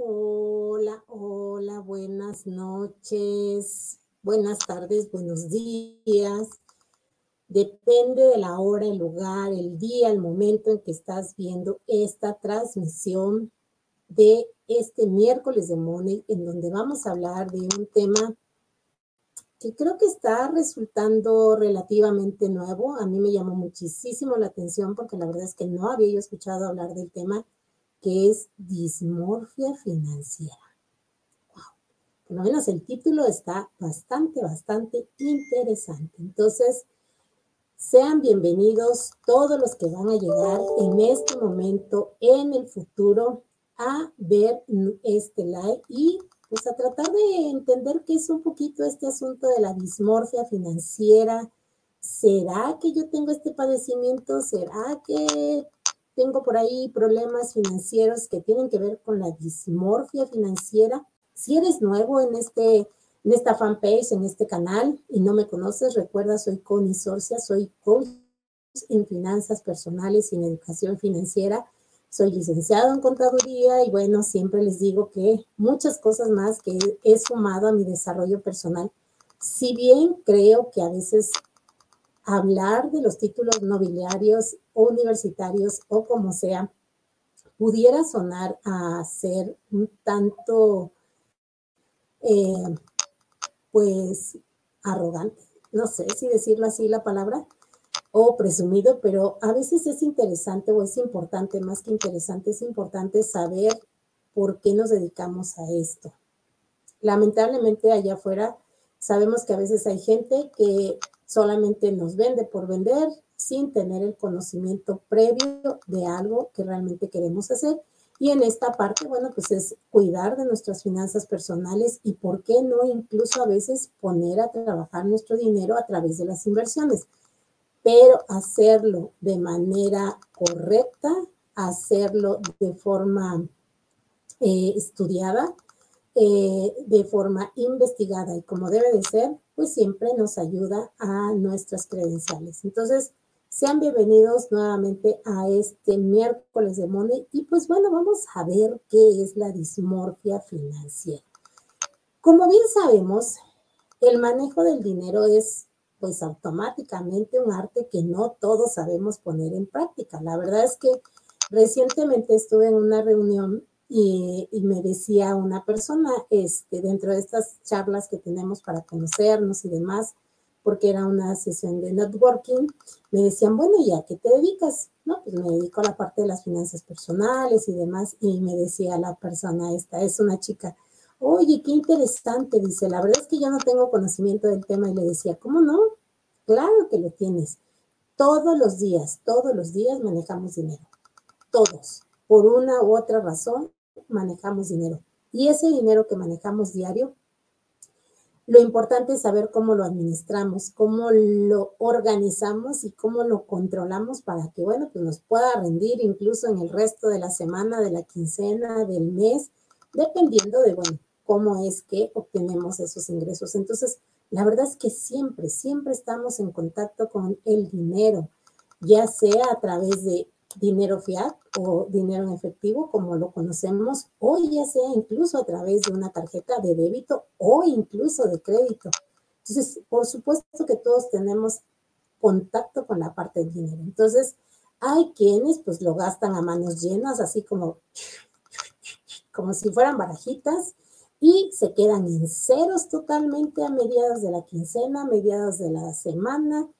Hola, hola, buenas noches, buenas tardes, buenos días. Depende de la hora, el lugar, el día, el momento en que estás viendo esta transmisión de este miércoles de Money, en donde vamos a hablar de un tema que creo que está resultando relativamente nuevo. A mí me llamó muchísimo la atención porque la verdad es que no había yo escuchado hablar del tema, que es dismorfia financiera. Por lo menos el título está bastante interesante. Entonces, sean bienvenidos todos los que van a llegar en este momento, en el futuro, a ver este live y pues a tratar de entender qué es un poquito este asunto de la dismorfia financiera. ¿Será que yo tengo este padecimiento? ¿Será que tengo por ahí problemas financieros que tienen que ver con la dismorfia financiera? Si eres nuevo en esta fanpage, en este canal, y no me conoces, recuerda, soy Connie Sorcia, soy coach en finanzas personales y en educación financiera. Soy licenciado en contaduría y bueno, siempre les digo que muchas cosas más que he sumado a mi desarrollo personal. Si bien creo que a veces hablar de los títulos nobiliarios o universitarios o como sea, pudiera sonar a ser un tanto eh, pues arrogante, no sé si decirlo así la palabra, o presumido, pero a veces es interesante o es importante, más que interesante, es importante saber por qué nos dedicamos a esto. Lamentablemente allá afuera sabemos que a veces hay gente que solamente nos vende por vender sin tener el conocimiento previo de algo que realmente queremos hacer. Y en esta parte, bueno, pues es cuidar de nuestras finanzas personales y por qué no incluso a veces poner a trabajar nuestro dinero a través de las inversiones, pero hacerlo de manera correcta, hacerlo de forma estudiada, de forma investigada y como debe de ser, pues siempre nos ayuda a nuestras credenciales. Entonces, sean bienvenidos nuevamente a este miércoles de Money y pues bueno, vamos a ver qué es la dismorfia financiera. Como bien sabemos, el manejo del dinero es pues automáticamente un arte que no todos sabemos poner en práctica. La verdad es que recientemente estuve en una reunión y me decía una persona, dentro de estas charlas que tenemos para conocernos y demás, porque era una sesión de networking, me decían, bueno, ¿y a qué te dedicas? No, pues me dedico a la parte de las finanzas personales y demás, y me decía la persona esta, es una chica, oye, qué interesante, dice, la verdad es que yo no tengo conocimiento del tema y le decía, ¿cómo no? Claro que lo tienes. Todos los días manejamos dinero. Todos, por una u otra razón, manejamos dinero. Y ese dinero que manejamos diario, lo importante es saber cómo lo administramos, cómo lo organizamos y cómo lo controlamos para que, bueno, pues nos pueda rendir incluso en el resto de la semana, de la quincena, del mes, dependiendo de, bueno, cómo es que obtenemos esos ingresos. Entonces, la verdad es que siempre estamos en contacto con el dinero, ya sea a través de dinero fiat o dinero en efectivo, como lo conocemos, o ya sea incluso a través de una tarjeta de débito o incluso de crédito. Entonces, por supuesto que todos tenemos contacto con la parte del dinero. Entonces, hay quienes pues lo gastan a manos llenas, así como si fueran barajitas, y se quedan en ceros totalmente a mediados de la quincena, a mediados de la semana,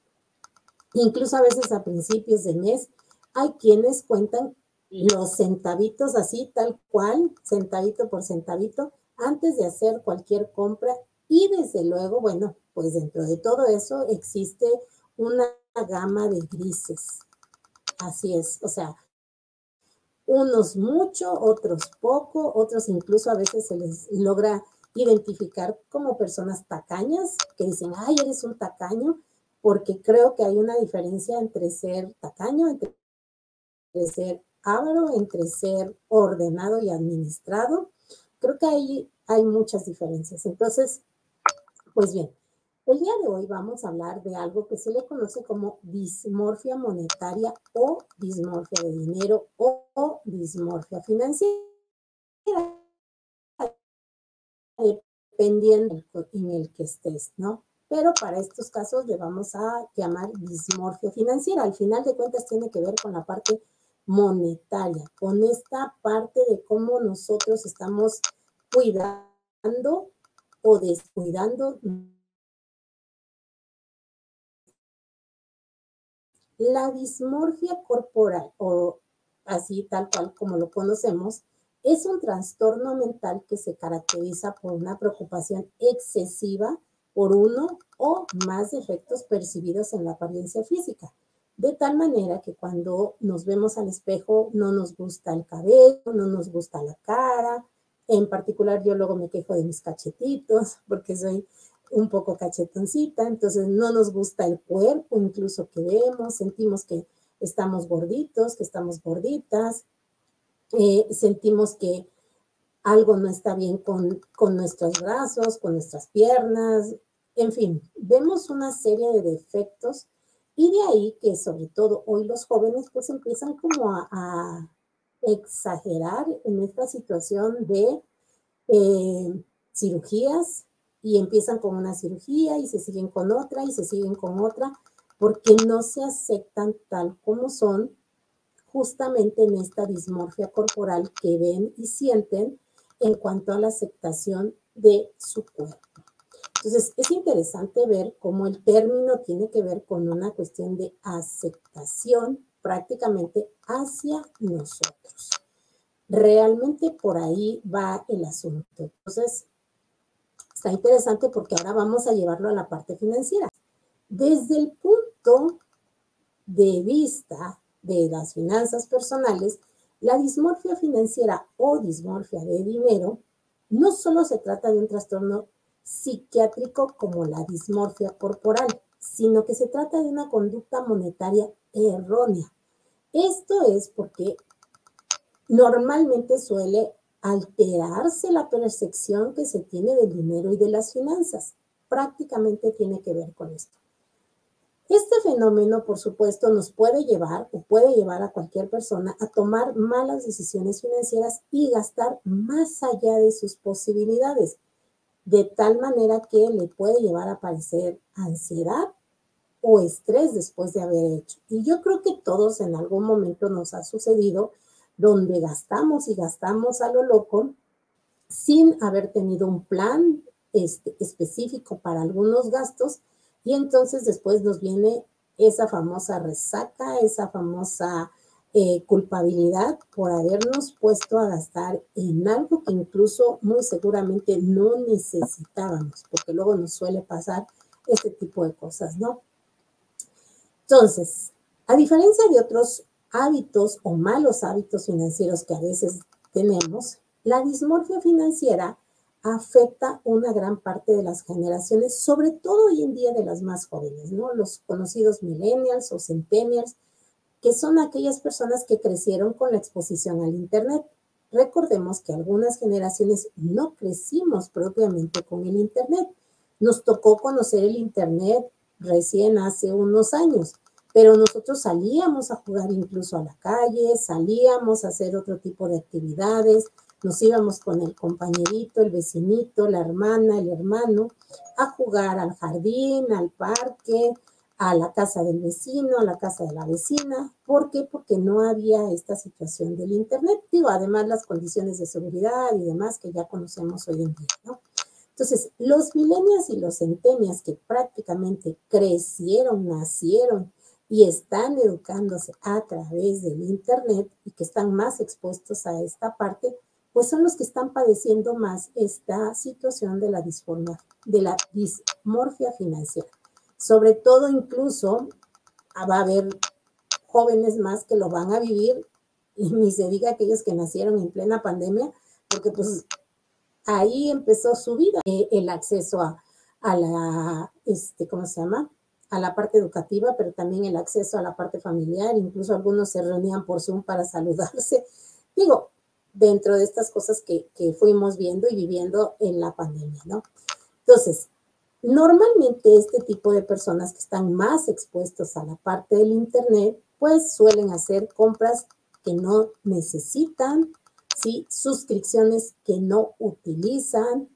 incluso a veces a principios de mes. Hay quienes cuentan los centavitos así, tal cual, centavito por centavito, antes de hacer cualquier compra. Y desde luego, bueno, pues dentro de todo eso existe una gama de grises. Así es, o sea, unos mucho, otros poco, otros incluso a veces se les logra identificar como personas tacañas, que dicen, ay, eres un tacaño, porque creo que hay una diferencia entre ser tacaño, entre ser avaro, entre ser ordenado y administrado. Creo que ahí hay muchas diferencias. Entonces, pues bien, el día de hoy vamos a hablar de algo que se le conoce como dismorfia monetaria o dismorfia de dinero o dismorfia financiera. dependiendo en el que estés, ¿no? Pero para estos casos le vamos a llamar dismorfia financiera. Al final de cuentas tiene que ver con la parte monetaria, con esta parte de cómo nosotros estamos cuidando o descuidando la dismorfia corporal, o así tal cual como lo conocemos, es un trastorno mental que se caracteriza por una preocupación excesiva por uno o más defectos percibidos en la apariencia física, de tal manera que cuando nos vemos al espejo no nos gusta el cabello, no nos gusta la cara. En particular yo luego me quejo de mis cachetitos porque soy un poco cachetoncita, entonces no nos gusta el cuerpo incluso que vemos, sentimos que estamos gorditos, que estamos gorditas, sentimos que algo no está bien con nuestros brazos, con nuestras piernas, en fin, vemos una serie de defectos y de ahí que sobre todo hoy los jóvenes pues empiezan como a exagerar en esta situación de cirugías y empiezan con una cirugía y se siguen con otra y se siguen con otra porque no se aceptan tal como son justamente en esta dismorfia corporal que ven y sienten en cuanto a la aceptación de su cuerpo. Entonces, es interesante ver cómo el término tiene que ver con una cuestión de aceptación prácticamente hacia nosotros. Realmente por ahí va el asunto. Entonces, está interesante porque ahora vamos a llevarlo a la parte financiera. Desde el punto de vista de las finanzas personales, la dismorfia financiera o dismorfia de dinero no solo se trata de un trastorno psiquiátrico como la dismorfia corporal, sino que se trata de una conducta monetaria errónea. Esto es porque normalmente suele alterarse la percepción que se tiene del dinero y de las finanzas. Prácticamente tiene que ver con esto. Este fenómeno, por supuesto, nos puede llevar o puede llevar a cualquier persona a tomar malas decisiones financieras y gastar más allá de sus posibilidades, de tal manera que le puede llevar a padecer ansiedad o estrés después de haber hecho. Y yo creo que todos en algún momento nos ha sucedido donde gastamos y gastamos a lo loco sin haber tenido un plan específico para algunos gastos y entonces después nos viene esa famosa resaca, esa famosa culpabilidad por habernos puesto a gastar en algo que incluso muy seguramente no necesitábamos, porque luego nos suele pasar este tipo de cosas, ¿no? Entonces, a diferencia de otros hábitos o malos hábitos financieros que a veces tenemos, la dismorfia financiera afecta una gran parte de las generaciones, sobre todo hoy en día de las más jóvenes, ¿no? Los conocidos millennials o centennials, que son aquellas personas que crecieron con la exposición al Internet. Recordemos que algunas generaciones no crecimos propiamente con el Internet. Nos tocó conocer el Internet recién hace unos años, pero nosotros salíamos a jugar incluso a la calle, salíamos a hacer otro tipo de actividades, nos íbamos con el compañerito, el vecinito, la hermana, el hermano, a jugar al jardín, al parque, a la casa del vecino, a la casa de la vecina. ¿Por qué? Porque no había esta situación del Internet. Digo, además las condiciones de seguridad y demás que ya conocemos hoy en día, ¿no? Entonces, los millennials y los centennials que prácticamente crecieron, nacieron y están educándose a través del Internet y que están más expuestos a esta parte, pues son los que están padeciendo más esta situación de la dismorfia financiera. Sobre todo, incluso, va a haber jóvenes más que lo van a vivir, y ni se diga aquellos que nacieron en plena pandemia, porque pues ahí empezó su vida, el acceso a la, ¿cómo se llama? A la parte educativa, pero también el acceso a la parte familiar, incluso algunos se reunían por Zoom para saludarse. Digo, dentro de estas cosas que fuimos viendo y viviendo en la pandemia, ¿no? Entonces, normalmente este tipo de personas que están más expuestos a la parte del Internet, pues suelen hacer compras que no necesitan, ¿sí? Suscripciones que no utilizan,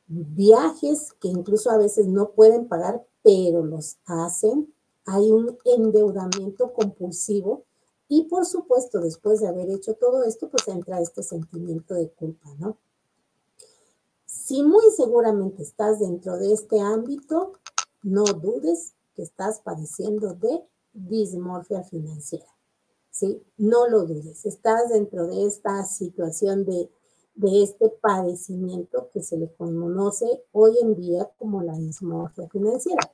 viajes que incluso a veces no pueden pagar, pero los hacen. Hay un endeudamiento compulsivo y por supuesto, después de haber hecho todo esto, pues entra este sentimiento de culpa, ¿no? Si muy seguramente estás dentro de este ámbito, no dudes que estás padeciendo de dismorfia financiera, ¿sí? No lo dudes, estás dentro de esta situación de este padecimiento que se le conoce hoy en día como la dismorfia financiera.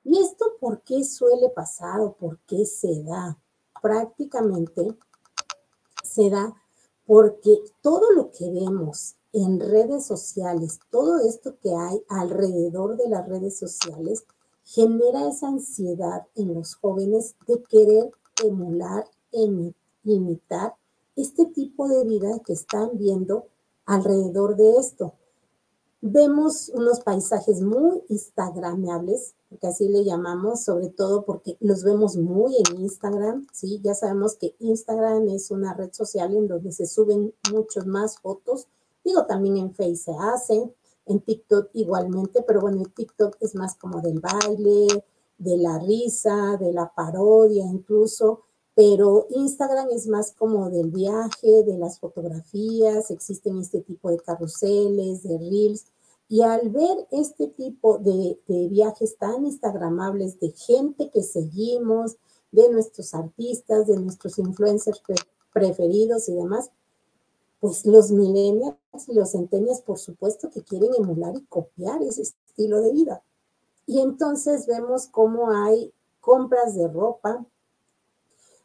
¿Y esto por qué suele pasar o por qué se da? Prácticamente se da porque todo lo que vemos en redes sociales, todo esto que hay alrededor de las redes sociales, genera esa ansiedad en los jóvenes de querer emular, imitar este tipo de vida que están viendo alrededor de esto. Vemos unos paisajes muy instagramables, porque así le llamamos, sobre todo porque los vemos muy en Instagram, ¿sí? Ya sabemos que Instagram es una red social en donde se suben muchas más fotos. Digo, también en Face se hace, en TikTok igualmente, pero bueno, el TikTok es más como del baile, de la risa, de la parodia incluso, pero Instagram es más como del viaje, de las fotografías, existen este tipo de carruseles, de reels, y al ver este tipo de viajes tan instagramables de gente que seguimos, de nuestros artistas, de nuestros influencers preferidos y demás, pues los millennials y los centennials, por supuesto que quieren emular y copiar ese estilo de vida. Y entonces vemos cómo hay compras de ropa,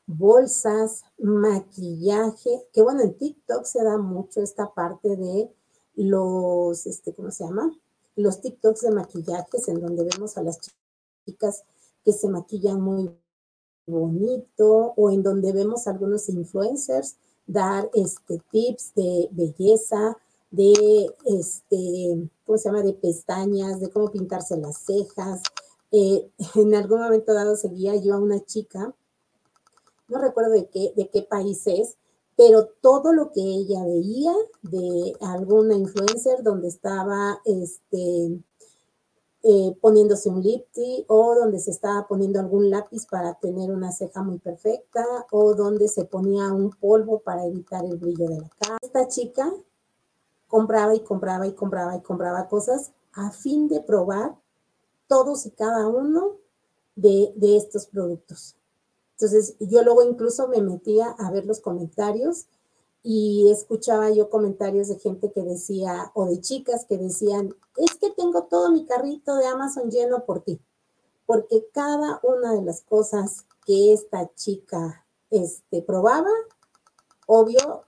bolsas, maquillaje, que bueno, en TikTok se da mucho esta parte de los, ¿cómo se llama? Los TikToks de maquillajes en donde vemos a las chicas que se maquillan muy bonito o en donde vemos a algunos influencers dar tips de belleza, de ¿cómo se llama? De pestañas, de cómo pintarse las cejas. En algún momento dado seguía yo a una chica, no recuerdo de qué país es, pero todo lo que ella veía de alguna influencer donde estaba poniéndose un lip tint o donde se estaba poniendo algún lápiz para tener una ceja muy perfecta o donde se ponía un polvo para evitar el brillo de la cara. Esta chica compraba y compraba y compraba y compraba cosas a fin de probar todos y cada uno de estos productos. Entonces, yo luego incluso me metía a ver los comentarios y escuchaba yo comentarios de gente que decía, o de chicas que decían, es que tengo todo mi carrito de Amazon lleno por ti, porque cada una de las cosas que esta chica probaba, obvio,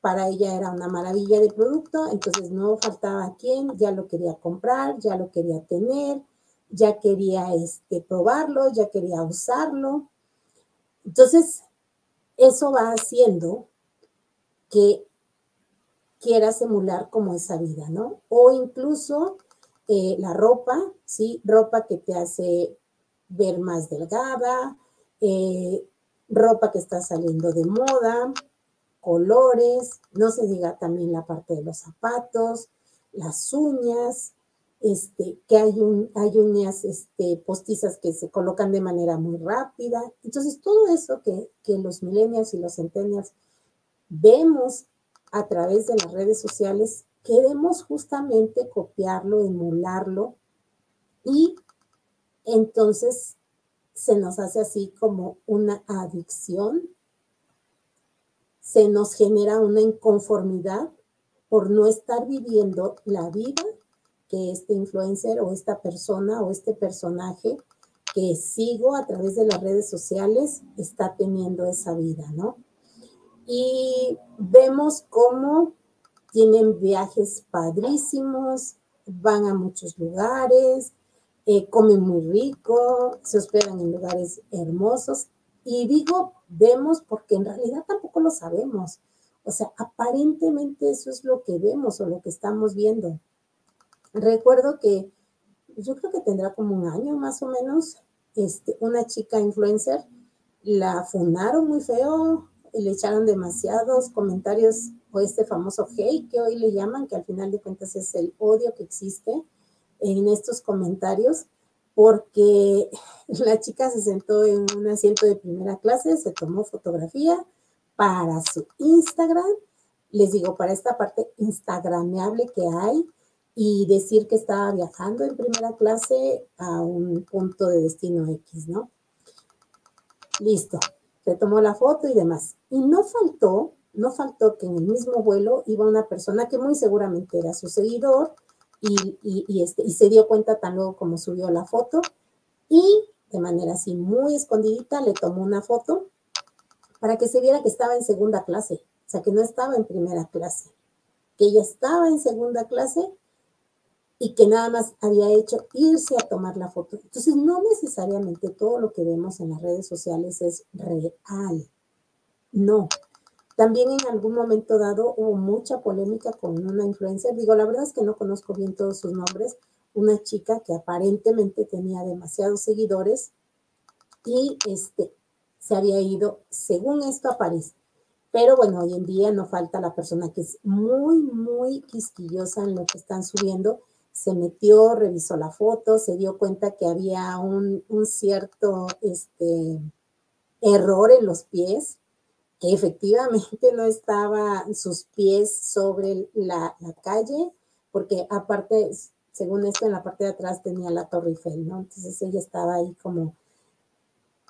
para ella era una maravilla de producto, entonces no faltaba quien ya lo quería comprar, ya lo quería tener, ya quería probarlo, ya quería usarlo. Entonces, eso va haciendo que quieras emular como esa vida, ¿no? O incluso la ropa, ¿sí? Ropa que te hace ver más delgada, ropa que está saliendo de moda, colores, no se diga también la parte de los zapatos, las uñas, que hay uñas postizas que se colocan de manera muy rápida. Entonces, todo eso que los millennials y los centennials vemos a través de las redes sociales, queremos justamente copiarlo, emularlo, y entonces se nos hace así como una adicción, se nos genera una inconformidad por no estar viviendo la vida que este influencer o esta persona o este personaje que sigo a través de las redes sociales está teniendo esa vida, ¿no? Y vemos cómo tienen viajes padrísimos, van a muchos lugares, comen muy rico, se hospedan en lugares hermosos. Y digo, vemos porque en realidad tampoco lo sabemos. O sea, aparentemente eso es lo que vemos o lo que estamos viendo. Recuerdo que yo creo que tendrá como un año más o menos, una chica influencer, la funaron muy feo, y le echaron demasiados comentarios o este famoso hate que hoy le llaman, que al final de cuentas es el odio que existe en estos comentarios, porque la chica se sentó en un asiento de primera clase, se tomó fotografía para su Instagram, les digo, para esta parte instagrameable que hay, y decir que estaba viajando en primera clase a un punto de destino X, ¿no? Listo, se tomó la foto y demás. Y no faltó que en el mismo vuelo iba una persona que muy seguramente era su seguidor y se dio cuenta tan luego como subió la foto y de manera así muy escondidita le tomó una foto para que se viera que estaba en segunda clase, o sea, que no estaba en primera clase, que ella estaba en segunda clase y que nada más había hecho irse a tomar la foto. Entonces, no necesariamente todo lo que vemos en las redes sociales es real. No. También en algún momento dado hubo mucha polémica con una influencer. Digo, la verdad es que no conozco bien todos sus nombres. Una chica que aparentemente tenía demasiados seguidores y se había ido, según esto, a París. Pero bueno, hoy en día no falta la persona que es muy, muy quisquillosa en lo que están subiendo. Se metió, revisó la foto, se dio cuenta que había un cierto error en los pies, que efectivamente no estaban sus pies sobre la calle, porque aparte, según esto, en la parte de atrás tenía la Torre Eiffel, ¿no? Entonces ella estaba ahí como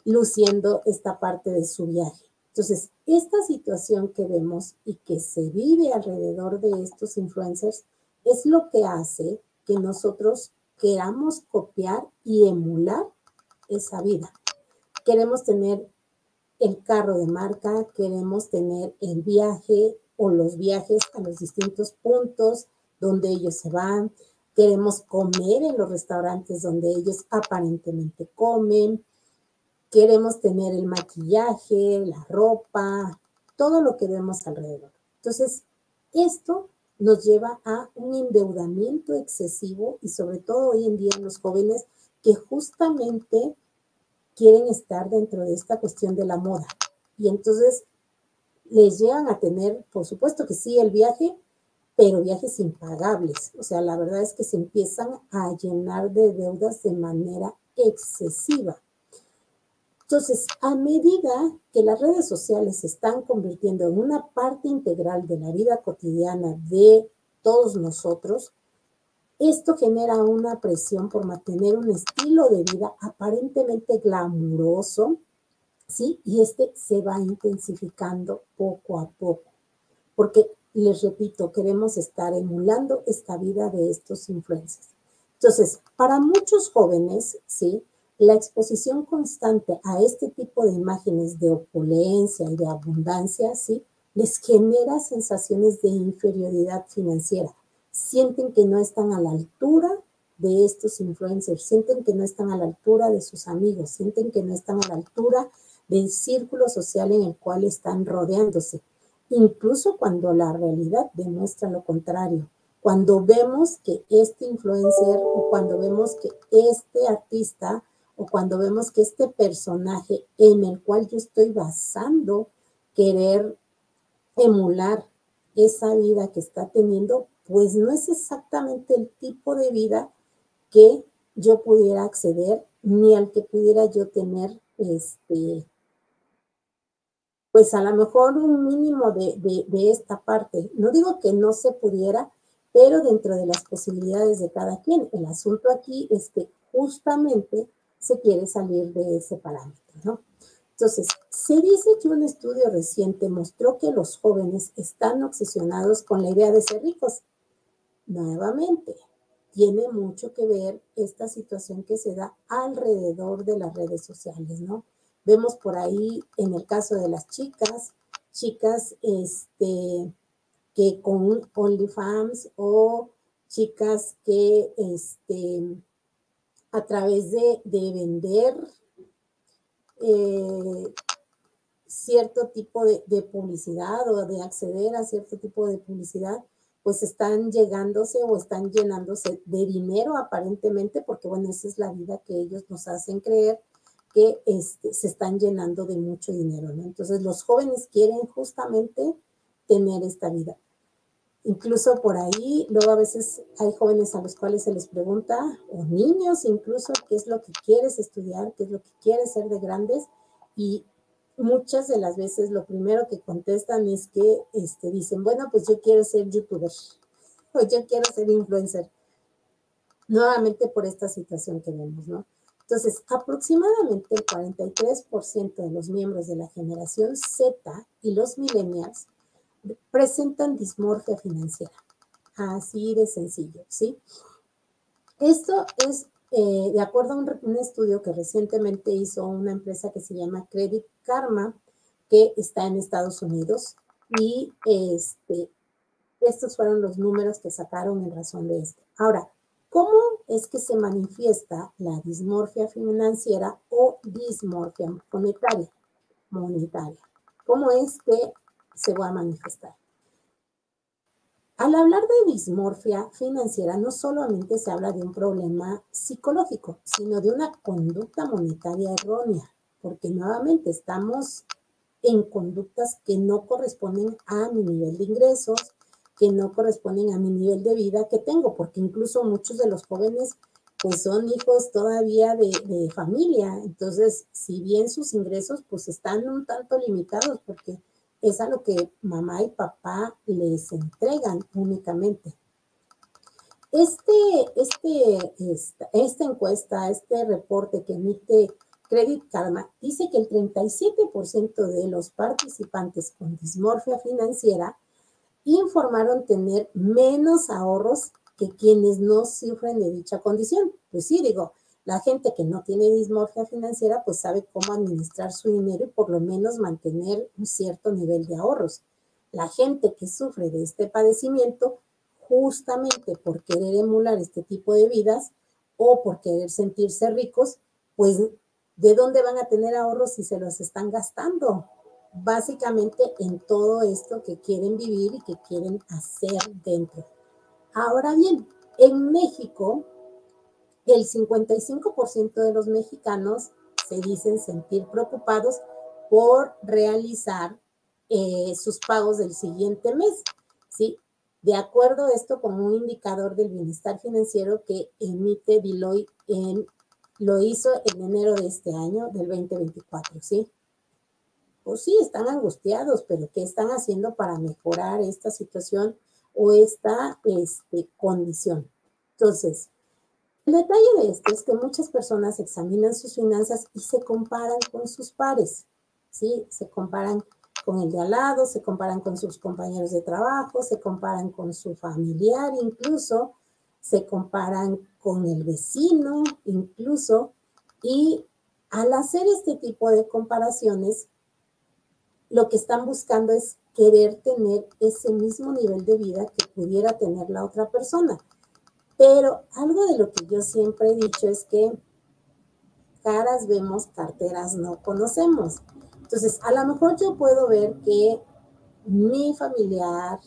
luciendo esta parte de su viaje. Entonces, esta situación que vemos y que se vive alrededor de estos influencers es lo que hace que nosotros queramos copiar y emular esa vida. Queremos tener el carro de marca, queremos tener el viaje o los viajes a los distintos puntos donde ellos se van, queremos comer en los restaurantes donde ellos aparentemente comen, queremos tener el maquillaje, la ropa, todo lo que vemos alrededor. Entonces, esto nos lleva a un endeudamiento excesivo y sobre todo hoy en día en los jóvenes que justamente quieren estar dentro de esta cuestión de la moda. Y entonces les llegan a tener, por supuesto que sí, el viaje, pero viajes impagables. O sea, la verdad es que se empiezan a llenar de deudas de manera excesiva. Entonces, a medida que las redes sociales se están convirtiendo en una parte integral de la vida cotidiana de todos nosotros, esto genera una presión por mantener un estilo de vida aparentemente glamuroso, ¿sí? Y se va intensificando poco a poco, porque, les repito, queremos estar emulando esta vida de estos influencers. Entonces, para muchos jóvenes, ¿sí? La exposición constante a este tipo de imágenes de opulencia y de abundancia, ¿sí? Les genera sensaciones de inferioridad financiera. Sienten que no están a la altura de estos influencers, sienten que no están a la altura de sus amigos, sienten que no están a la altura del círculo social en el cual están rodeándose, incluso cuando la realidad demuestra lo contrario. Cuando vemos que este influencer o cuando vemos que este artista o cuando vemos que este personaje en el cual yo estoy basando querer emular esa vida que está teniendo, pues no es exactamente el tipo de vida que yo pudiera acceder ni al que pudiera yo tener pues a lo mejor un mínimo de esta parte. No digo que no se pudiera, pero dentro de las posibilidades de cada quien. El asunto aquí es que justamente se quiere salir de ese parámetro, ¿no? Entonces, se dice que un estudio reciente mostró que los jóvenes están obsesionados con la idea de ser ricos. Nuevamente, tiene mucho que ver esta situación que se da alrededor de las redes sociales, ¿no? Vemos por ahí, en el caso de las chicas que con OnlyFans o chicas que a través de vender cierto tipo de publicidad o de acceder a cierto tipo de publicidad, pues están llegándose o están llenándose de dinero aparentemente, porque bueno, esa es la vida que ellos nos hacen creer que se están llenando de mucho dinero, ¿no? Entonces los jóvenes quieren justamente tener esta vida. Incluso por ahí, luego a veces hay jóvenes a los cuales se les pregunta, o niños incluso, qué es lo que quieres estudiar, qué es lo que quieres ser de grandes, y muchas de las veces lo primero que contestan es que dicen, bueno, pues yo quiero ser youtuber, o yo quiero ser influencer, nuevamente por esta situación que vemos, ¿no? Entonces, aproximadamente el 43% de los miembros de la generación Z y los millennials presentan dismorfia financiera. Así de sencillo, ¿sí? Esto es de acuerdo a un estudio que recientemente hizo una empresa que se llama Credit Karma, que está en Estados Unidos, y estos fueron los números que sacaron en razón de esto. Ahora, ¿cómo es que se manifiesta la dismorfia financiera o dismorfia monetaria? ¿Cómo es que se va a manifestar? Al hablar de dismorfia financiera, no solamente se habla de un problema psicológico, sino de una conducta monetaria errónea, porque nuevamente estamos en conductas que no corresponden a mi nivel de ingresos, que no corresponden a mi nivel de vida que tengo, porque incluso muchos de los jóvenes pues son hijos todavía de familia, entonces si bien sus ingresos pues están un tanto limitados porque es a lo que mamá y papá les entregan únicamente. Esta encuesta, este reporte que emite Credit Karma, dice que el 37% de los participantes con dismorfia financiera informaron tener menos ahorros que quienes no sufren de dicha condición. Pues sí, digo, la gente que no tiene dismorfia financiera pues sabe cómo administrar su dinero y por lo menos mantener un cierto nivel de ahorros. La gente que sufre de este padecimiento, justamente por querer emular este tipo de vidas o por querer sentirse ricos, pues ¿de dónde van a tener ahorros si se los están gastando? Básicamente en todo esto que quieren vivir y que quieren hacer dentro. Ahora bien, en México, el 55% de los mexicanos se dicen sentir preocupados por realizar sus pagos del siguiente mes, ¿sí? De acuerdo a esto con un indicador del bienestar financiero que emite Deloitte lo hizo en enero de este año, del 2024, ¿sí? Pues sí, están angustiados, pero ¿qué están haciendo para mejorar esta situación o esta condición? Entonces, el detalle de esto es que muchas personas examinan sus finanzas y se comparan con sus pares, ¿sí? Se comparan con el de al lado, se comparan con sus compañeros de trabajo, se comparan con su familiar incluso, se comparan con el vecino incluso, y al hacer este tipo de comparaciones, lo que están buscando es querer tener ese mismo nivel de vida que pudiera tener la otra persona. Pero algo de lo que yo siempre he dicho es que caras vemos, carteras no conocemos. Entonces, a lo mejor yo puedo ver que mi familiar,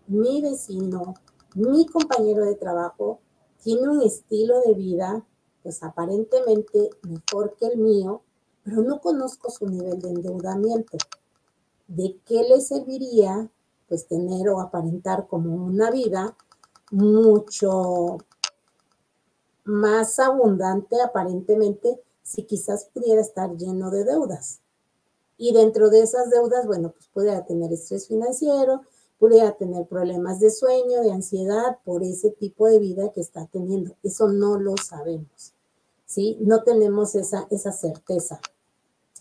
mi vecino, mi compañero de trabajo tiene un estilo de vida, pues aparentemente mejor que el mío, pero no conozco su nivel de endeudamiento. ¿De qué le serviría pues tener o aparentar como una vida mucho más abundante aparentemente si quizás pudiera estar lleno de deudas? Y dentro de esas deudas, bueno, pues pudiera tener estrés financiero, pudiera tener problemas de sueño, de ansiedad por ese tipo de vida que está teniendo. Eso no lo sabemos, ¿sí? No tenemos esa certeza.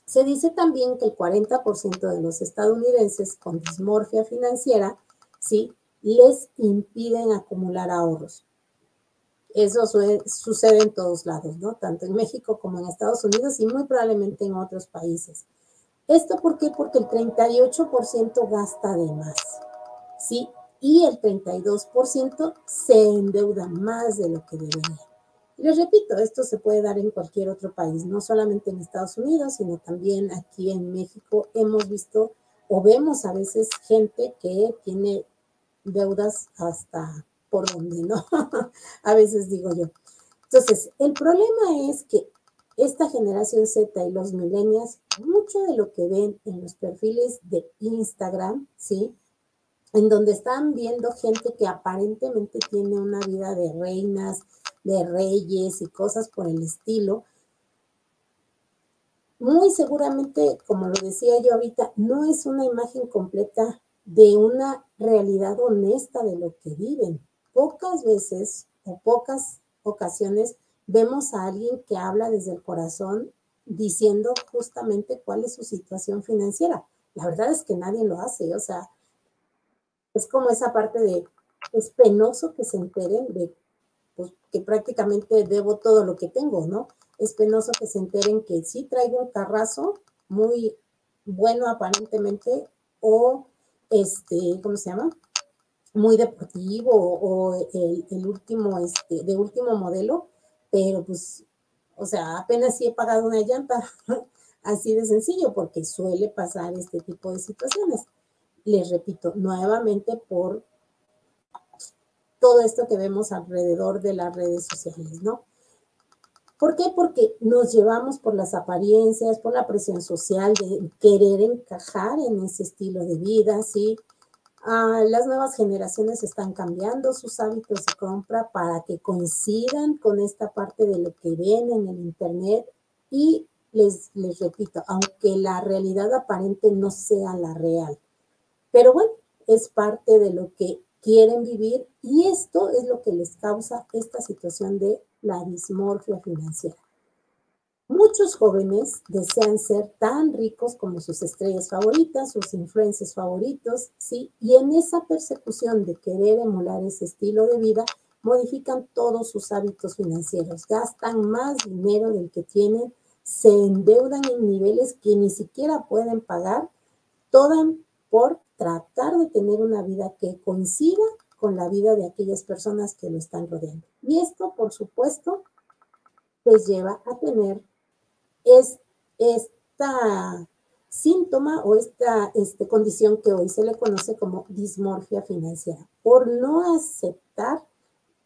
Se dice también que el 40% de los estadounidenses con dismorfia financiera, ¿sí?, les impiden acumular ahorros. Eso sucede en todos lados, ¿no? Tanto en México como en Estados Unidos y muy probablemente en otros países. ¿Esto por qué? Porque el 38% gasta de más, ¿sí? Y el 32% se endeuda más de lo que debería. Les repito, esto se puede dar en cualquier otro país, no solamente en Estados Unidos, sino también aquí en México. Hemos visto o vemos a veces gente que tiene deudas hasta por donde, ¿no? A veces digo yo. Entonces, el problema es que esta generación Z y los millennials, mucho de lo que ven en los perfiles de Instagram, ¿sí?, en donde están viendo gente que aparentemente tiene una vida de reinas, de reyes y cosas por el estilo, muy seguramente, como lo decía yo ahorita, no es una imagen completa de una realidad honesta de lo que viven. Pocas veces o pocas ocasiones vemos a alguien que habla desde el corazón diciendo justamente cuál es su situación financiera. La verdad es que nadie lo hace, o sea, es como esa parte de, es penoso que se enteren de pues, que prácticamente debo todo lo que tengo, ¿no? Es penoso que se enteren que sí traigo un carrazo muy bueno aparentemente o ¿cómo se llama? Muy deportivo o el último, de último modelo, pero pues, o sea, apenas sí he pagado una llanta, así de sencillo, porque suele pasar este tipo de situaciones. Les repito, nuevamente por todo esto que vemos alrededor de las redes sociales, ¿no? ¿Por qué? Porque nos llevamos por las apariencias, por la presión social de querer encajar en ese estilo de vida, ¿sí? Las nuevas generaciones están cambiando sus hábitos de compra para que coincidan con esta parte de lo que ven en el Internet y les repito, aunque la realidad aparente no sea la real, pero bueno, es parte de lo que quieren vivir y esto es lo que les causa esta situación de la dismorfia financiera. Muchos jóvenes desean ser tan ricos como sus estrellas favoritas, sus influencers favoritos, ¿sí? Y en esa persecución de querer emular ese estilo de vida, modifican todos sus hábitos financieros, gastan más dinero del que tienen, se endeudan en niveles que ni siquiera pueden pagar, todo por tratar de tener una vida que coincida con la vida de aquellas personas que lo están rodeando. Y esto, por supuesto, les lleva a tener esta síntoma o esta condición que hoy se le conoce como dismorfia financiera, por no aceptar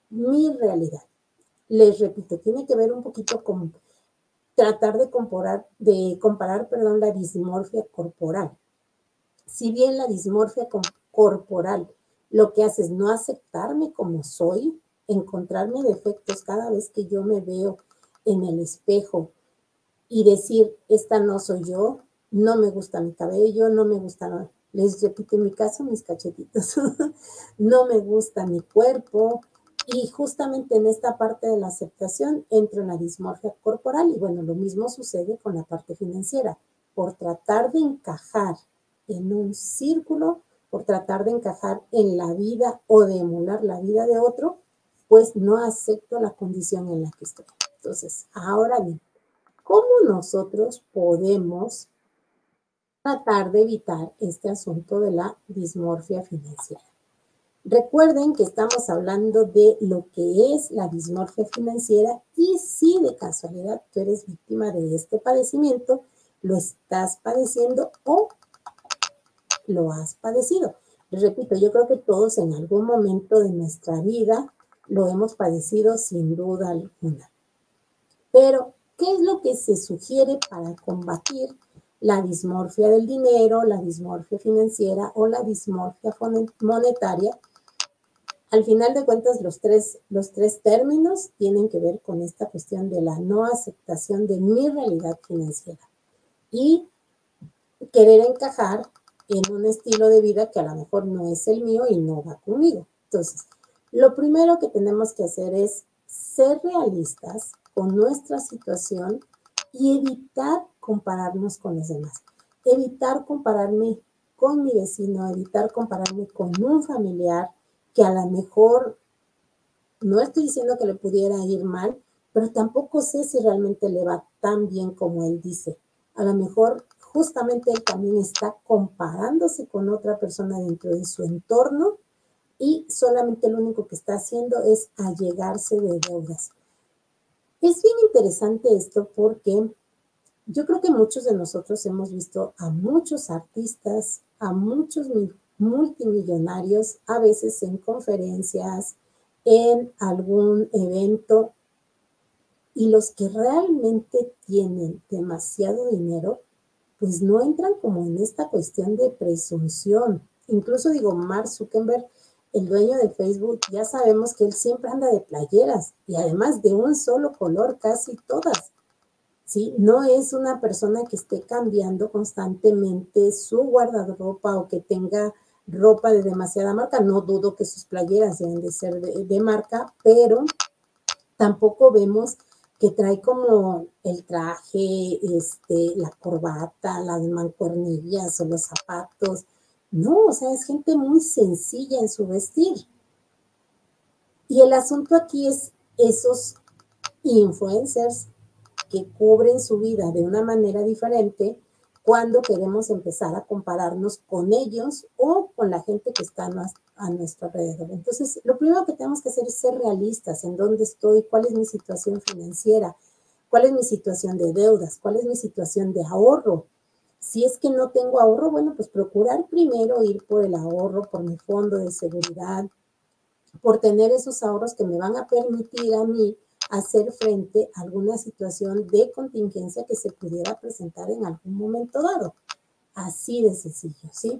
mi realidad. Les repito, tiene que ver un poquito con tratar de comparar, perdón, la dismorfia corporal. Si bien la dismorfia corporal lo que hace es no aceptarme como soy, encontrarme defectos cada vez que yo me veo en el espejo y decir, esta no soy yo, no me gusta mi cabello, no me gusta, les repito en mi caso, mis cachetitos, no me gusta mi cuerpo, y justamente en esta parte de la aceptación entra en la dismorfia corporal, y bueno, lo mismo sucede con la parte financiera, por tratar de encajar en un círculo, por tratar de encajar en la vida o de emular la vida de otro, pues no acepto la condición en la que estoy. Entonces, ahora bien, ¿cómo nosotros podemos tratar de evitar este asunto de la dismorfia financiera? Recuerden que estamos hablando de lo que es la dismorfia financiera y si de casualidad tú eres víctima de este padecimiento, lo estás padeciendo o lo has padecido. Les repito, yo creo que todos en algún momento de nuestra vida lo hemos padecido sin duda alguna. Pero, ¿qué es lo que se sugiere para combatir la dismorfia del dinero, la dismorfia financiera o la dismorfia monetaria? Al final de cuentas, los tres términos tienen que ver con esta cuestión de la no aceptación de mi realidad financiera y querer encajar en un estilo de vida que a lo mejor no es el mío y no va conmigo. Entonces, lo primero que tenemos que hacer es ser realistas con nuestra situación y evitar compararnos con los demás. Evitar compararme con mi vecino, evitar compararme con un familiar que a lo mejor, no estoy diciendo que le pudiera ir mal, pero tampoco sé si realmente le va tan bien como él dice. A lo mejor justamente él también está comparándose con otra persona dentro de su entorno y solamente lo único que está haciendo es allegarse de deudas. Es bien interesante esto porque yo creo que muchos de nosotros hemos visto a muchos artistas, a muchos multimillonarios, a veces en conferencias, en algún evento, y los que realmente tienen demasiado dinero, pues no entran como en esta cuestión de presunción. incluso digo, Mark Zuckerberg, el dueño de Facebook, ya sabemos que él siempre anda de playeras y además de un solo color casi todas, ¿sí? No es una persona que esté cambiando constantemente su guardarropa o que tenga ropa de demasiada marca. No dudo que sus playeras deben de ser de marca, pero tampoco vemos que trae como el traje, la corbata, las mancuernillas o los zapatos. No, o sea, es gente muy sencilla en su vestir. Y el asunto aquí es esos influencers que cubren su vida de una manera diferente cuando queremos empezar a compararnos con ellos o con la gente que está a nuestro alrededor. Entonces, lo primero que tenemos que hacer es ser realistas en dónde estoy, cuál es mi situación financiera, cuál es mi situación de deudas, cuál es mi situación de ahorro. Si es que no tengo ahorro, bueno, pues procurar primero ir por el ahorro, por mi fondo de seguridad, por tener esos ahorros que me van a permitir a mí hacer frente a alguna situación de contingencia que se pudiera presentar en algún momento dado. Así de sencillo, ¿sí?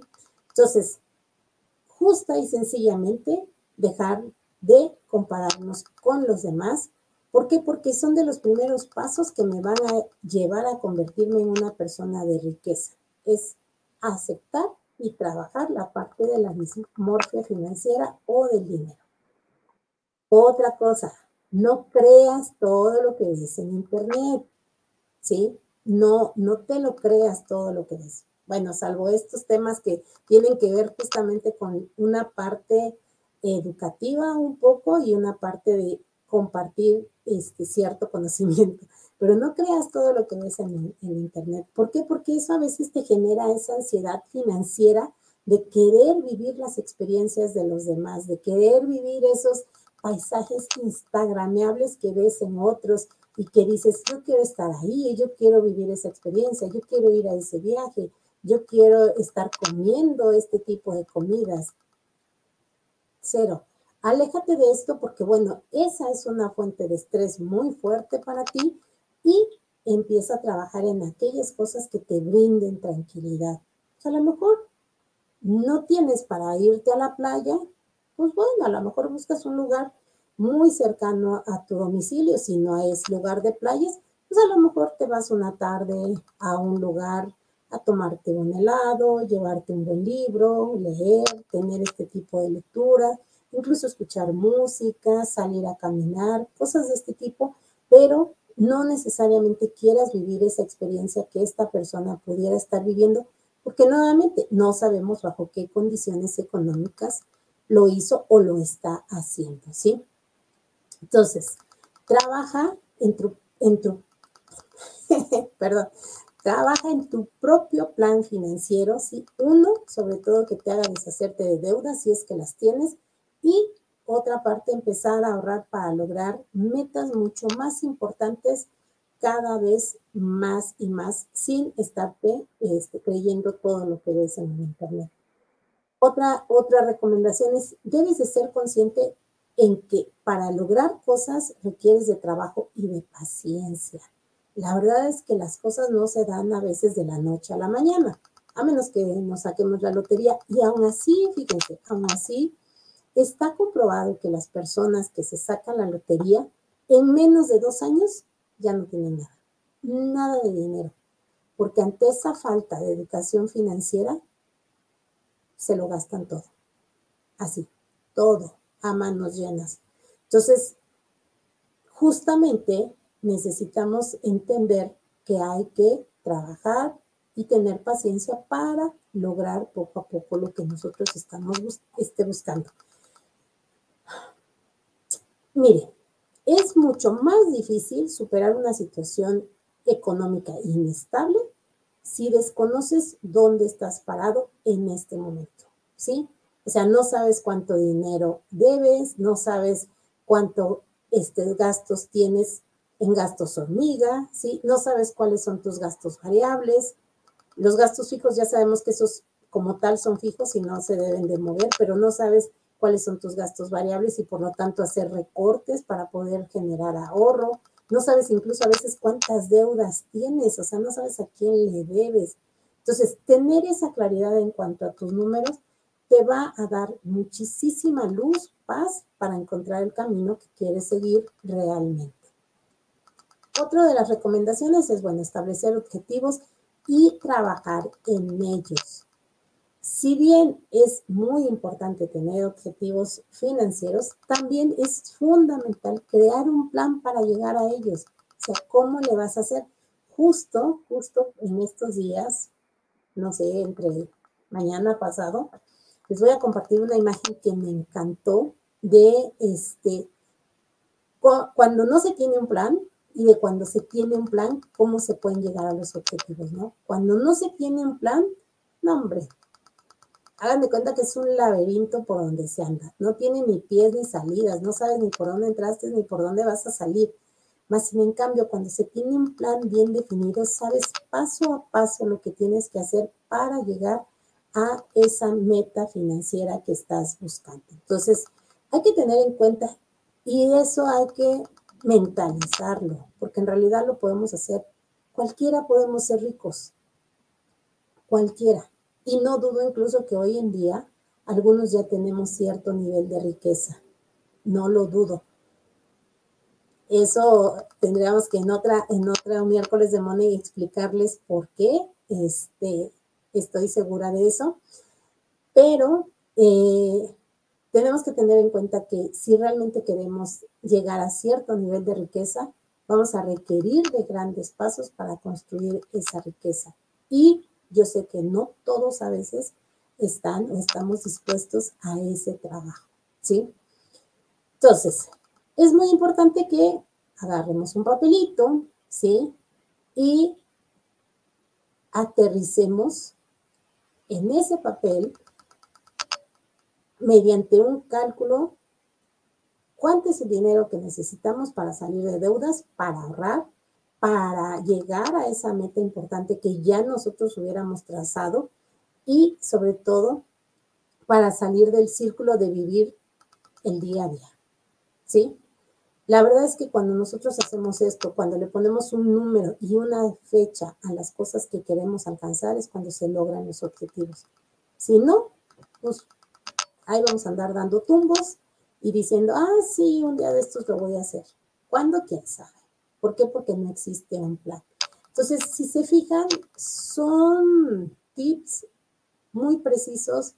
Entonces, justa y sencillamente dejar de compararnos con los demás. ¿Por qué? Porque son de los primeros pasos que me van a llevar a convertirme en una persona de riqueza. Es aceptar y trabajar la parte de la dismorfia financiera o del dinero. Otra cosa, no creas todo lo que ves en internet, ¿sí? No te lo creas todo lo que ves. Bueno, salvo estos temas que tienen que ver justamente con una parte educativa un poco y una parte de compartir cierto conocimiento. Pero no creas todo lo que ves en internet. ¿Por qué? Porque eso a veces te genera esa ansiedad financiera de querer vivir las experiencias de los demás, de querer vivir esos paisajes instagramables que ves en otros y que dices, yo quiero estar ahí, yo quiero vivir esa experiencia, yo quiero ir a ese viaje, yo quiero estar comiendo este tipo de comidas. Cero. Aléjate de esto porque, bueno, esa es una fuente de estrés muy fuerte para ti y empieza a trabajar en aquellas cosas que te brinden tranquilidad. O sea, a lo mejor no tienes para irte a la playa, pues bueno, a lo mejor buscas un lugar muy cercano a tu domicilio. Si no es lugar de playas, pues a lo mejor te vas una tarde a un lugar a tomarte un helado, llevarte un buen libro, leer, tener este tipo de lectura, incluso escuchar música, salir a caminar, cosas de este tipo, pero no necesariamente quieras vivir esa experiencia que esta persona pudiera estar viviendo, porque nuevamente no sabemos bajo qué condiciones económicas lo hizo o lo está haciendo, ¿sí? Entonces, trabaja perdón, trabaja en tu propio plan financiero, ¿sí? Uno, sobre todo que te haga deshacerte de deudas si es que las tienes, y otra parte, empezar a ahorrar para lograr metas mucho más importantes cada vez más y más sin estarte creyendo todo lo que ves en el internet. Otra recomendación es, debes de ser consciente en que para lograr cosas requieres de trabajo y de paciencia. La verdad es que las cosas no se dan a veces de la noche a la mañana, a menos que nos saquemos la lotería. Y aún así, fíjense, aún así, está comprobado que las personas que se sacan la lotería en menos de 2 años ya no tienen nada, nada de dinero, porque ante esa falta de educación financiera se lo gastan todo, así, todo, a manos llenas. Entonces, justamente necesitamos entender que hay que trabajar y tener paciencia para lograr poco a poco lo que nosotros estamos buscando. Mire, es mucho más difícil superar una situación económica inestable si desconoces dónde estás parado en este momento, ¿sí? O sea, no sabes cuánto dinero debes, no sabes cuánto gastos tienes en gastos hormiga, ¿sí? No sabes cuáles son tus gastos variables. Los gastos fijos ya sabemos que esos como tal son fijos y no se deben de mover, pero no sabes cuáles son tus gastos variables y por lo tanto hacer recortes para poder generar ahorro. No sabes incluso a veces cuántas deudas tienes, o sea, no sabes a quién le debes. Entonces, tener esa claridad en cuanto a tus números te va a dar muchísima luz, paz para encontrar el camino que quieres seguir realmente. Otra de las recomendaciones es, bueno, establecer objetivos y trabajar en ellos. Si bien es muy importante tener objetivos financieros, también es fundamental crear un plan para llegar a ellos. O sea, ¿cómo le vas a hacer? Justo en estos días, no sé, entre mañana pasado, les voy a compartir una imagen que me encantó de cuando no se tiene un plan y de cuando se tiene un plan, cómo se pueden llegar a los objetivos, ¿no? Cuando no se tiene un plan, no, hombre, hagan de cuenta que es un laberinto por donde se anda. No tiene ni pies ni salidas, no sabes ni por dónde entraste ni por dónde vas a salir. Más sin en cambio, cuando se tiene un plan bien definido, sabes paso a paso lo que tienes que hacer para llegar a esa meta financiera que estás buscando. Entonces, hay que tener en cuenta y eso hay que mentalizarlo, porque en realidad lo podemos hacer. Cualquiera podemos ser ricos, cualquiera. Y no dudo incluso que hoy en día algunos ya tenemos cierto nivel de riqueza. No lo dudo. Eso tendríamos que en otra miércoles de Money explicarles por qué. Estoy segura de eso. Pero tenemos que tener en cuenta que si realmente queremos llegar a cierto nivel de riqueza, vamos a requerir de grandes pasos para construir esa riqueza. Y yo sé que no todos a veces están o estamos dispuestos a ese trabajo, ¿sí? Entonces, es muy importante que agarremos un papelito, ¿sí? Y aterricemos en ese papel mediante un cálculo cuánto es el dinero que necesitamos para salir de deudas, para ahorrar, para llegar a esa meta importante que ya nosotros hubiéramos trazado y sobre todo para salir del círculo de vivir el día a día, ¿sí? La verdad es que cuando nosotros hacemos esto, cuando le ponemos un número y una fecha a las cosas que queremos alcanzar, es cuando se logran los objetivos. Si no, pues ahí vamos a andar dando tumbos y diciendo, sí, un día de estos lo voy a hacer. ¿Cuándo? ¿Quién sabe? ¿Por qué? Porque no existe un plan. Entonces, si se fijan, son tips muy precisos,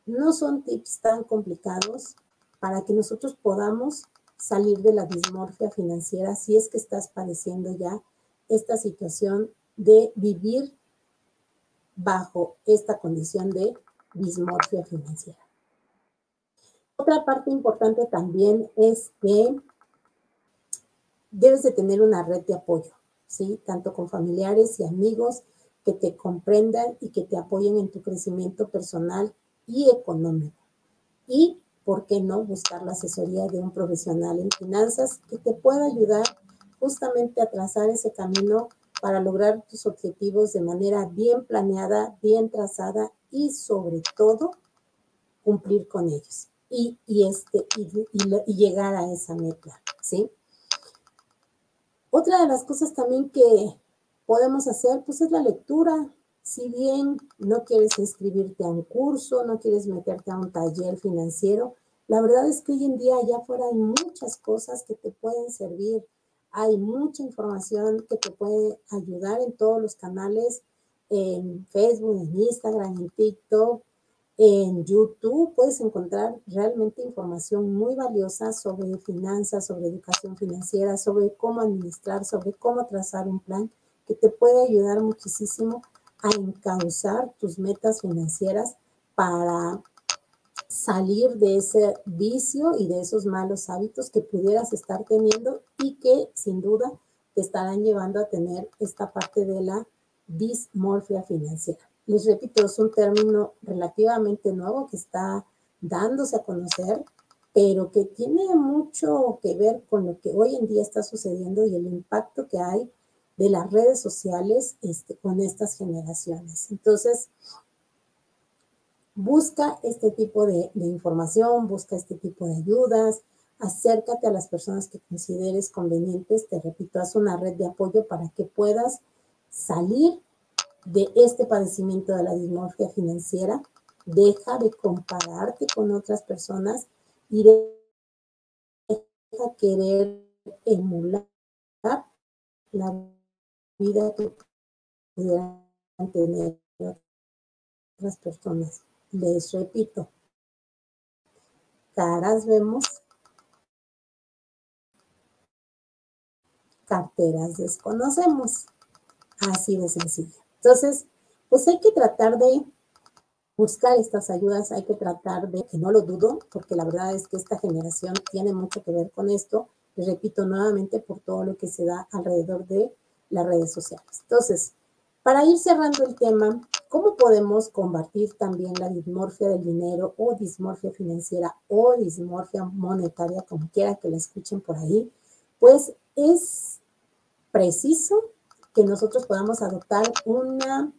no son tips tan complicados para que nosotros podamos salir de la dismorfia financiera si es que estás padeciendo ya esta situación de vivir bajo esta condición de dismorfia financiera. Otra parte importante también es que debes de tener una red de apoyo, ¿sí? Tanto con familiares y amigos que te comprendan y que te apoyen en tu crecimiento personal y económico. Y, ¿por qué no?, buscar la asesoría de un profesional en finanzas que te pueda ayudar justamente a trazar ese camino para lograr tus objetivos de manera bien planeada, bien trazada y sobre todo cumplir con ellos y llegar a esa meta, ¿sí? Otra de las cosas también que podemos hacer, pues es la lectura. Si bien no quieres inscribirte a un curso, no quieres meterte a un taller financiero, la verdad es que hoy en día allá afuera hay muchas cosas que te pueden servir. Hay mucha información que te puede ayudar en todos los canales, en Facebook, en Instagram, en TikTok, en YouTube. Puedes encontrar realmente información muy valiosa sobre finanzas, sobre educación financiera, sobre cómo administrar, sobre cómo trazar un plan que te puede ayudar muchísimo a encauzar tus metas financieras para salir de ese vicio y de esos malos hábitos que pudieras estar teniendo y que sin duda te estarán llevando a tener esta parte de la dismorfia financiera. Les repito, es un término relativamente nuevo que está dándose a conocer, pero que tiene mucho que ver con lo que hoy en día está sucediendo y el impacto que hay de las redes sociales con estas generaciones. Entonces, busca este tipo de información, busca este tipo de ayudas, acércate a las personas que consideres convenientes. Te repito, haz una red de apoyo para que puedas salir de este padecimiento de la dismorfia financiera Deja de compararte con otras personas y deja querer emular la vida que pudieran tener otras personas. Les repito, caras vemos, carteras desconocemos. Así de sencillo. Entonces, pues hay que tratar de buscar estas ayudas, hay que tratar de, que no lo dudo, porque la verdad es que esta generación tiene mucho que ver con esto, les repito nuevamente, por todo lo que se da alrededor de las redes sociales. Entonces, para ir cerrando el tema, ¿cómo podemos combatir también la dismorfia del dinero o dismorfia financiera o dismorfia monetaria, como quiera que la escuchen por ahí? Pues es preciso que nosotros podamos adoptar una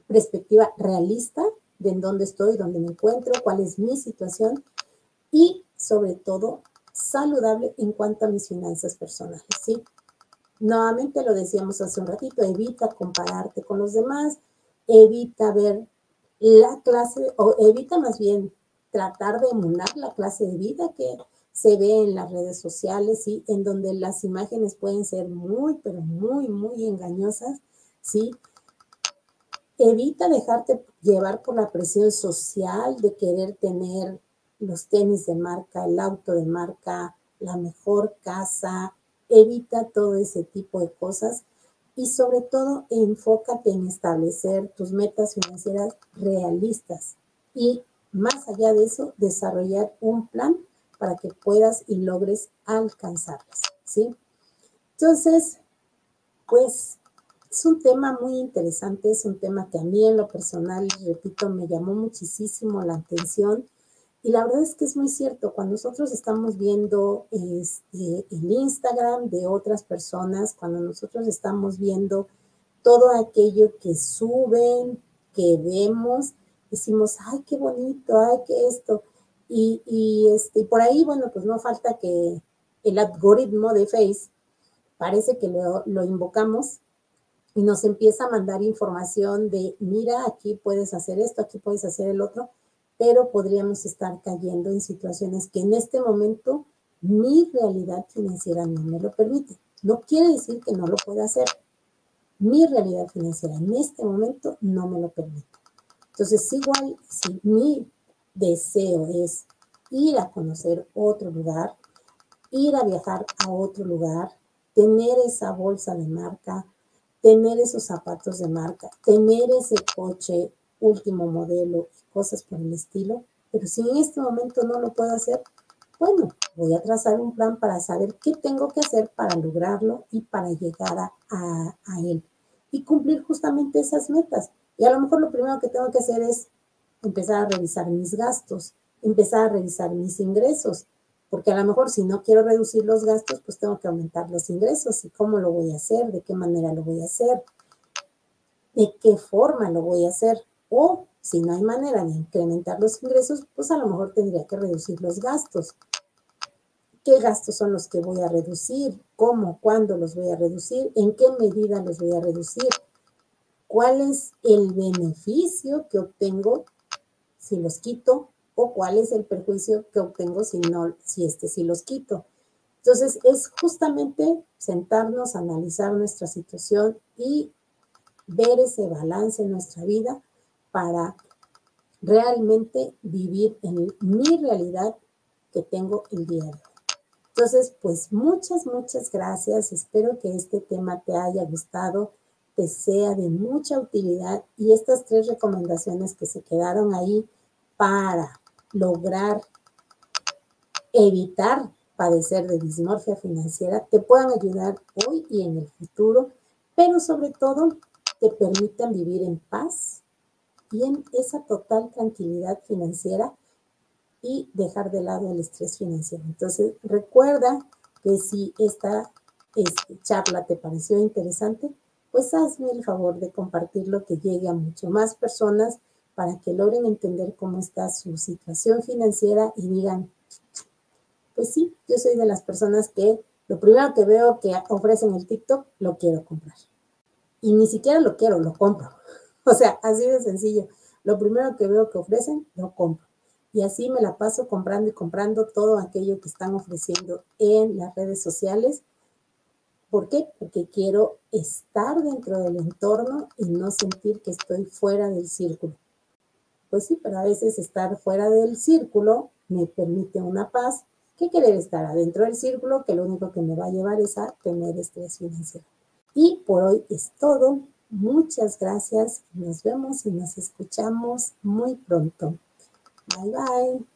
perspectiva realista de en dónde estoy, dónde me encuentro, cuál es mi situación y, sobre todo, saludable en cuanto a mis finanzas personales, ¿sí? Nuevamente lo decíamos hace un ratito, evita compararte con los demás, evita ver la clase, o evita más bien tratar de emular la clase de vida que se ve en las redes sociales, ¿sí? En donde las imágenes pueden ser muy, pero muy, muy engañosas, ¿sí? Evita dejarte llevar por la presión social de querer tener los tenis de marca, el auto de marca, la mejor casa. Evita todo ese tipo de cosas y sobre todo enfócate en establecer tus metas financieras realistas y más allá de eso, desarrollar un plan para que puedas y logres alcanzarlas, ¿sí? Entonces, pues es un tema muy interesante, es un tema que a mí en lo personal, repito, me llamó muchísimo la atención y la verdad es que es muy cierto, cuando nosotros estamos viendo el Instagram de otras personas, cuando nosotros estamos viendo todo aquello que suben, que vemos, decimos, ay, qué bonito, ay, qué esto. Y por ahí, bueno, pues no falta que el algoritmo de Face parece que lo invocamos y nos empieza a mandar información de, mira, aquí puedes hacer esto, aquí puedes hacer el otro, pero podríamos estar cayendo en situaciones que en este momento mi realidad financiera no me lo permite. No quiere decir que no lo pueda hacer. Mi realidad financiera en este momento no me lo permite. Entonces, igual, si mi deseo es ir a conocer otro lugar, ir a viajar a otro lugar, tener esa bolsa de marca, tener esos zapatos de marca, tener ese coche último modelo y cosas por el estilo, pero si en este momento no lo puedo hacer, bueno, voy a trazar un plan para saber qué tengo que hacer para lograrlo y para llegar a él y cumplir justamente esas metas. Y a lo mejor lo primero que tengo que hacer es empezar a revisar mis gastos, empezar a revisar mis ingresos, porque a lo mejor si no quiero reducir los gastos, pues tengo que aumentar los ingresos. ¿Y cómo lo voy a hacer? ¿De qué manera lo voy a hacer? ¿De qué forma lo voy a hacer? O si no hay manera de incrementar los ingresos, pues a lo mejor tendría que reducir los gastos. ¿Qué gastos son los que voy a reducir? ¿Cómo? ¿Cuándo los voy a reducir? ¿En qué medida los voy a reducir? ¿Cuál es el beneficio que obtengo si los quito? ¿O cuál es el perjuicio que obtengo si los quito? Entonces, es justamente sentarnos, analizar nuestra situación y ver ese balance en nuestra vida para realmente vivir en mi realidad que tengo el día de hoy. Entonces, pues muchas, muchas gracias. Espero que este tema te haya gustado, te sea de mucha utilidad y estas 3 recomendaciones que se quedaron ahí para lograr evitar padecer de dismorfia financiera te puedan ayudar hoy y en el futuro, pero sobre todo te permitan vivir en paz y en esa total tranquilidad financiera y dejar de lado el estrés financiero. Entonces, recuerda que si esta charla te pareció interesante, pues hazme el favor de compartirlo, que llegue a mucho más personas para que logren entender cómo está su situación financiera y digan, pues sí, yo soy de las personas que lo primero que veo que ofrecen el TikTok, lo quiero comprar. Y ni siquiera lo quiero, lo compro. O sea, así de sencillo. Lo primero que veo que ofrecen, lo compro. Y así me la paso comprando y comprando todo aquello que están ofreciendo en las redes sociales. ¿Por qué? Porque quiero estar dentro del entorno y no sentir que estoy fuera del círculo. Pues sí, pero a veces estar fuera del círculo me permite una paz que querer estar adentro del círculo, que lo único que me va a llevar es a tener estrés financiero. Y por hoy es todo. Muchas gracias. Nos vemos y nos escuchamos muy pronto. Bye, bye.